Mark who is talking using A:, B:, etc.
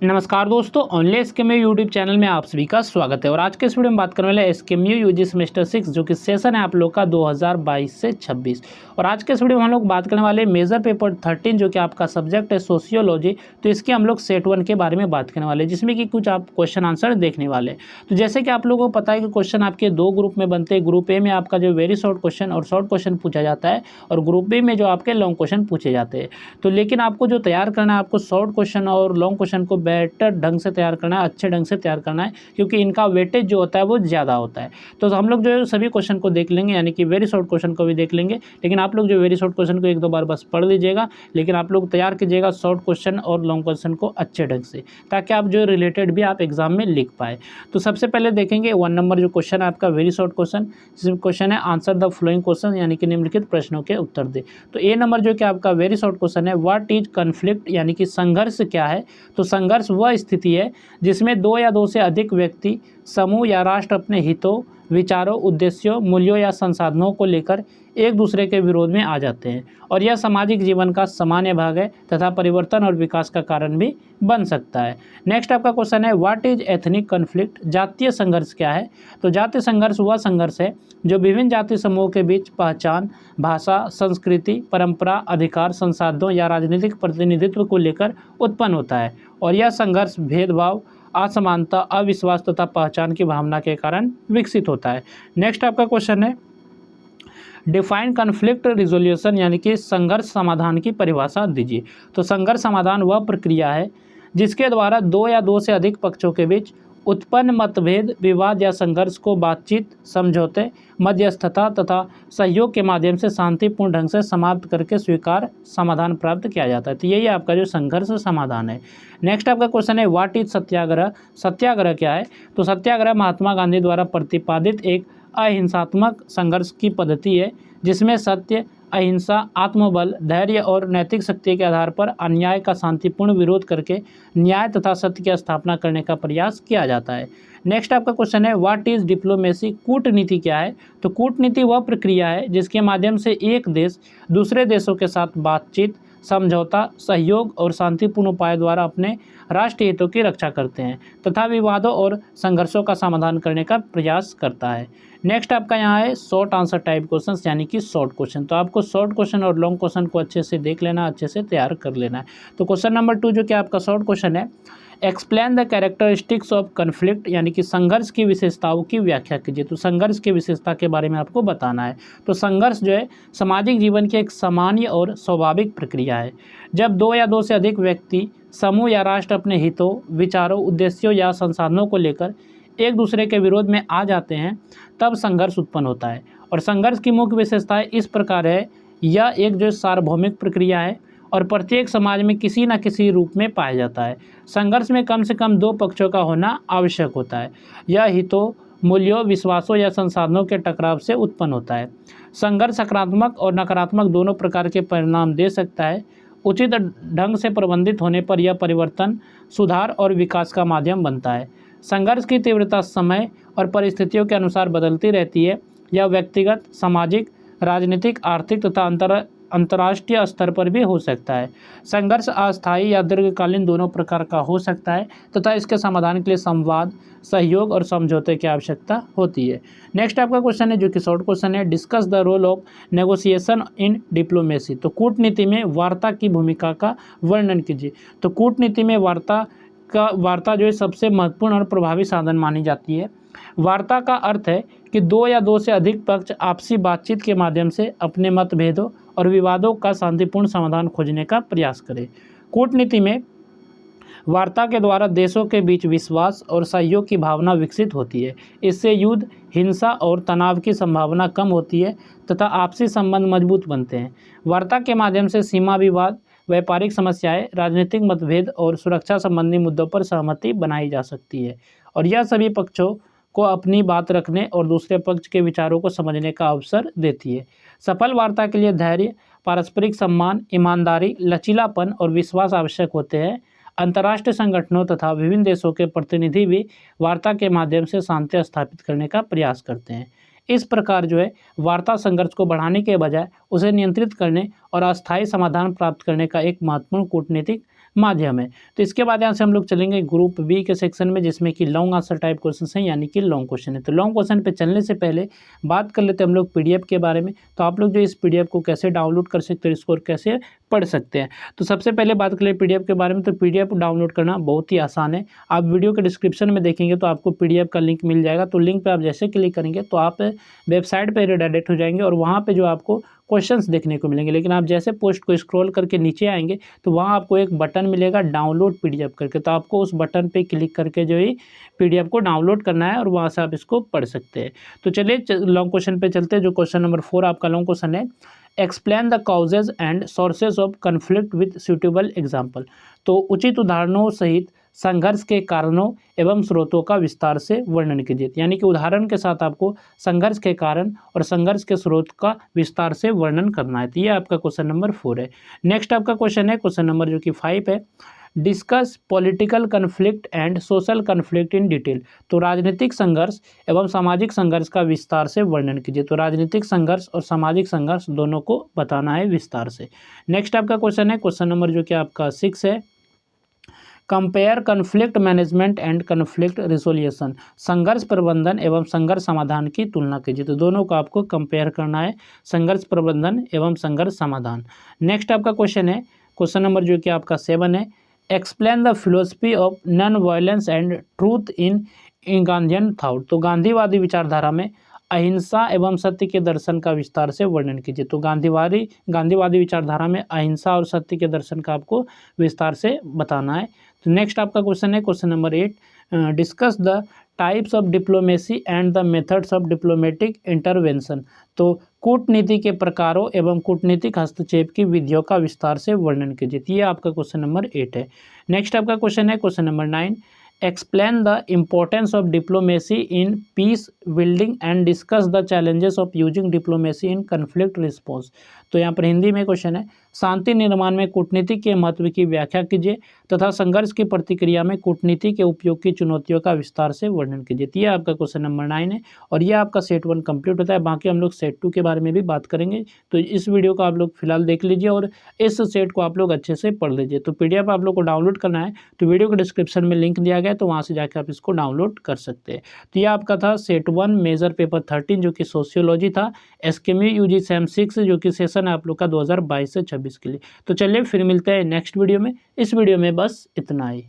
A: नमस्कार दोस्तों, online एसकेएमयू YouTube channel में आप सभी का स्वागत है। और आज के इस वीडियो में बात करने वाले एसकेएमयू यूजी सेमेस्टर 6 जो कि सेशन है आप लोग का 2022 से 26। और आज के इस वीडियो में हम लोग बात करने वाले मेजर पेपर 13 जो कि आपका सब्जेक्ट है सोशियोलॉजी। तो इसके हम लोग सेट 1 के बारे में बात करने वाले हैं, जिसमें कि कुछ आप क्वेश्चन आंसर देखने वाले हैं। तो जैसे कि आप लोगों को पता है कि क्वेश्चन आपके दो ग्रुप में बनते हैं। ग्रुप ए में आपका जो वेरी शॉर्ट क्वेश्चन और शॉर्ट क्वेश्चन पूछा जाता है, और ग्रुप बी में जो आपके लॉन्ग क्वेश्चन पूछे जाते हैं। तो लेकिन आपको जो तैयार करना है, आपको शॉर्ट क्वेश्चन और लॉन्ग क्वेश्चन को बेटर ढंग से तैयार करना है, अच्छे ढंग से तैयार करना है, क्योंकि इनका वेटेज जो होता है वो ज़्यादा होता है। तो हम लोग जो है सभी क्वेश्चन को देख लेंगे, यानी कि वेरी शॉर्ट क्वेश्चन को भी देख लेंगे। लेकिन आप लोग जो वेरी शॉर्ट क्वेश्चन को एक दो बार बस पढ़ लीजिएगा, लेकिन आप लोग तैयार कीजिएगा शॉर्ट क्वेश्चन और लॉन्ग क्वेश्चन को अच्छे ढंग से, ताकि आप जो रिलेटेड भी आप एग्जाम में लिख पाए। तो सबसे पहले देखेंगे 1 नंबर जो क्वेश्चन है आपका वेरी शॉर्ट क्वेश्चन, जिसमें क्वेश्चन है आंसर द फ्लोइंग क्वेश्चन, यानी कि निम्नलिखित प्रश्नों के उत्तर दे। तो ए नंबर जो कि आपका वेरी शॉर्ट क्वेश्चन है, व्हाट इज कन्फ्लिक्ट, यानी कि संघर्ष क्या है। तो संघर्ष वह स्थिति है जिसमें दो या दो से अधिक व्यक्ति, समूह या राष्ट्र अपने हितों, विचारों, उद्देश्यों, मूल्यों या संसाधनों को लेकर एक दूसरे के विरोध में आ जाते हैं, और यह सामाजिक जीवन का सामान्य भाग है तथा परिवर्तन और विकास का कारण भी बन सकता है। नेक्स्ट आपका क्वेश्चन है व्हाट इज एथनिक कन्फ्लिक्ट, जातीय संघर्ष क्या है। तो जातीय संघर्ष वह संघर्ष है जो विभिन्न जाति समूहों के बीच पहचान, भाषा, संस्कृति, परंपरा, अधिकार, संसाधनों या राजनीतिक प्रतिनिधित्व को लेकर उत्पन्न होता है, और यह संघर्ष भेदभाव, असमानता, अविश्वास तथा पहचान की भावना के कारण विकसित होता है। नेक्स्ट आपका क्वेश्चन है डिफाइन कन्फ्लिक्ट रिजोल्यूशन, यानी कि संघर्ष समाधान की परिभाषा दीजिए। तो संघर्ष समाधान वह प्रक्रिया है जिसके द्वारा दो या दो से अधिक पक्षों के बीच उत्पन्न मतभेद, विवाद या संघर्ष को बातचीत, समझौते, मध्यस्थता तथा सहयोग के माध्यम से शांतिपूर्ण ढंग से समाप्त करके स्वीकार समाधान प्राप्त किया जाता है। तो यही आपका जो संघर्ष समाधान है। नेक्स्ट आपका क्वेश्चन है व्हाट इज सत्याग्रह, सत्याग्रह क्या है। तो सत्याग्रह महात्मा गांधी द्वारा प्रतिपादित एक अहिंसात्मक संघर्ष की पद्धति है, जिसमें सत्य, अहिंसा, आत्मबल, धैर्य और नैतिक शक्ति के आधार पर अन्याय का शांतिपूर्ण विरोध करके न्याय तथा सत्य की स्थापना करने का प्रयास किया जाता है। नेक्स्ट आपका क्वेश्चन है व्हाट इज डिप्लोमेसी, कूटनीति क्या है। तो कूटनीति वह प्रक्रिया है जिसके माध्यम से एक देश दूसरे देशों के साथ बातचीत, समझौता, सहयोग और शांतिपूर्ण उपाय द्वारा अपने राष्ट्रीय हितों की रक्षा करते हैं तथा विवादों और संघर्षों का समाधान करने का प्रयास करता है। नेक्स्ट आपका यहाँ है शॉर्ट आंसर टाइप क्वेश्चंस, यानी कि शॉर्ट क्वेश्चन। तो आपको शॉर्ट क्वेश्चन और लॉन्ग क्वेश्चन को अच्छे से देख लेना, अच्छे से तैयार कर लेना है। तो क्वेश्चन नंबर 2 जो कि आपका शॉर्ट क्वेश्चन है explain the characteristics of conflict, यानी कि संघर्ष की विशेषताओं की व्याख्या कीजिए। तो संघर्ष की विशेषता के बारे में आपको बताना है। तो संघर्ष जो है सामाजिक जीवन की एक सामान्य और स्वाभाविक प्रक्रिया है। जब दो या दो से अधिक व्यक्ति, समूह या राष्ट्र अपने हितों, विचारों, उद्देश्यों या संसाधनों को लेकर एक दूसरे के विरोध में आ जाते हैं, तब संघर्ष उत्पन्न होता है। और संघर्ष की मुख्य विशेषताएं इस प्रकार है, यह एक जो सार्वभौमिक प्रक्रिया है और प्रत्येक समाज में किसी न किसी रूप में पाया जाता है। संघर्ष में कम से कम दो पक्षों का होना आवश्यक होता है। यह हितों, मूल्यों, विश्वासों या संसाधनों के टकराव से उत्पन्न होता है। संघर्ष सकारात्मक और नकारात्मक दोनों प्रकार के परिणाम दे सकता है। उचित ढंग से प्रबंधित होने पर यह परिवर्तन, सुधार और विकास का माध्यम बनता है। संघर्ष की तीव्रता समय और परिस्थितियों के अनुसार बदलती रहती है। यह व्यक्तिगत, सामाजिक, राजनीतिक, आर्थिक तथा अंतर्राष्ट्रीय स्तर पर भी हो सकता है। संघर्ष अस्थायी या दीर्घकालीन दोनों प्रकार का हो सकता है तथा इसके समाधान के लिए संवाद, सहयोग और समझौते की आवश्यकता होती है। नेक्स्ट आपका क्वेश्चन है जो कि शॉर्ट क्वेश्चन है discuss the role of negotiation in diplomacy. तो कूटनीति में वार्ता की भूमिका का वर्णन कीजिए। तो कूटनीति में वार्ता जो है सबसे महत्वपूर्ण और प्रभावी साधन मानी जाती है। वार्ता का अर्थ है कि दो या दो से अधिक पक्ष आपसी बातचीत के माध्यम से अपने मतभेदों और विवादों का शांतिपूर्ण समाधान खोजने का प्रयास करें। कूटनीति में वार्ता के द्वारा देशों के बीच विश्वास और सहयोग की भावना विकसित होती है। इससे युद्ध, हिंसा और तनाव की संभावना कम होती है तथा आपसी संबंध मजबूत बनते हैं। वार्ता के माध्यम से सीमा विवाद, व्यापारिक समस्याएं, राजनीतिक मतभेद और सुरक्षा संबंधी मुद्दों पर सहमति बनाई जा सकती है, और यह सभी पक्षों को अपनी बात रखने और दूसरे पक्ष के विचारों को समझने का अवसर देती है। सफल वार्ता के लिए धैर्य, पारस्परिक सम्मान, ईमानदारी, लचीलापन और विश्वास आवश्यक होते हैं। अंतर्राष्ट्रीय संगठनों तथा विभिन्न देशों के प्रतिनिधि भी वार्ता के माध्यम से शांति स्थापित करने का प्रयास करते हैं। इस प्रकार जो है वार्ता संघर्ष को बढ़ाने के बजाय उसे नियंत्रित करने और अस्थायी समाधान प्राप्त करने का एक महत्वपूर्ण कूटनीतिक माध्यम है। तो इसके बाद यहाँ से हम लोग चलेंगे ग्रुप बी के सेक्शन में, जिसमें कि लॉन्ग आंसर टाइप क्वेश्चन हैं, यानी कि लॉन्ग क्वेश्चन है। तो लॉन्ग क्वेश्चन पे चलने से पहले बात कर लेते हैं हम लोग पीडीएफ के बारे में। तो आप लोग जो इस पीडीएफ को कैसे डाउनलोड कर सकते हैं, इसको कैसे पढ़ सकते हैं। तो सबसे पहले बात करें पीडीएफ के बारे में, तो पीडीएफ डाउनलोड करना बहुत ही आसान है। आप वीडियो के डिस्क्रिप्शन में देखेंगे तो आपको पीडीएफ का लिंक मिल जाएगा। तो लिंक पे आप जैसे क्लिक करेंगे तो आप वेबसाइट पे रिडायरेक्ट हो जाएंगे और वहाँ पे जो आपको क्वेश्चंस देखने को मिलेंगे। लेकिन आप जैसे पोस्ट को स्क्रॉल करके नीचे आएंगे तो वहाँ आपको एक बटन मिलेगा डाउनलोड पीडीएफ करके। तो आपको उस बटन पे क्लिक करके जो है पीडीएफ को डाउनलोड करना है और वहाँ से आप इसको पढ़ सकते हैं। तो चलिए लॉन्ग क्वेश्चन पे चलते हैं, जो क्वेश्चन नंबर 4 आपका लॉन्ग क्वेश्चन है। Explain the causes and sources of conflict with suitable example. तो उचित उदाहरणों सहित संघर्ष के कारणों एवं स्रोतों का विस्तार से वर्णन कीजिए। यानी कि उदाहरण के साथ आपको संघर्ष के कारण और संघर्ष के स्रोत का विस्तार से वर्णन करना है। तो ये आपका क्वेश्चन नंबर 4 है। नेक्स्ट आपका क्वेश्चन है क्वेश्चन नंबर जो कि 5 है। Discuss political conflict and social conflict in detail. तो राजनीतिक संघर्ष एवं सामाजिक संघर्ष का विस्तार से वर्णन कीजिए। तो राजनीतिक संघर्ष और सामाजिक संघर्ष दोनों को बताना है विस्तार से। नेक्स्ट आपका क्वेश्चन है क्वेश्चन नंबर जो कि आपका 6 है। Compare conflict management and conflict resolution. संघर्ष प्रबंधन एवं संघर्ष समाधान की तुलना कीजिए। तो दोनों को आपको कंपेयर करना है, संघर्ष प्रबंधन एवं संघर्ष समाधान। नेक्स्ट आपका क्वेश्चन है क्वेश्चन नंबर जो कि आपका 7 है। Explain the philosophy of non violence and truth in Gandhian thought. तो गांधीवादी विचारधारा में अहिंसा एवं सत्य के दर्शन का विस्तार से वर्णन कीजिए। तो गांधीवादी विचारधारा में अहिंसा और सत्य के दर्शन का आपको विस्तार से बताना है। तो नेक्स्ट आपका क्वेश्चन है question number 8। Discuss the types of diplomacy and the methods of diplomatic intervention. तो कूटनीति के प्रकारों एवं कूटनीतिक हस्तक्षेप की विधियों का विस्तार से वर्णन कीजिए। ये आपका क्वेश्चन नंबर 8 है। नेक्स्ट आपका क्वेश्चन है question number 9। Explain the importance of diplomacy in peace building and discuss the challenges of using diplomacy in conflict response. तो यहाँ पर हिंदी में क्वेश्चन है, शांति निर्माण में कूटनीति के महत्व की व्याख्या कीजिए तथा संघर्ष की प्रतिक्रिया में कूटनीति के उपयोग की चुनौतियों का विस्तार से वर्णन कीजिए। ये आपका क्वेश्चन नंबर 9 है और ये आपका सेट 1 कंप्लीट होता है। बाकी हम लोग सेट 2 के बारे में भी बात करेंगे। तो इस वीडियो को आप लोग फिलहाल देख लीजिए और इस सेट को आप लोग अच्छे से पढ़ लीजिए। तो पीडीएफ आप लोग को डाउनलोड करना है तो वीडियो के डिस्क्रिप्शन में लिंक दिया गया है, तो वहाँ से जाकर आप इसको डाउनलोड कर सकते हैं। तो ये आपका था सेट 1 मेजर पेपर 13 जो कि सोशियोलॉजी था, एसकेएमयू यूजी सेम 6 जो कि सेशन है आप लोग का 2022 से 26 के लिए। तो चलिए फिर मिलते हैं नेक्स्ट वीडियो में। इस वीडियो में बस इतना ही।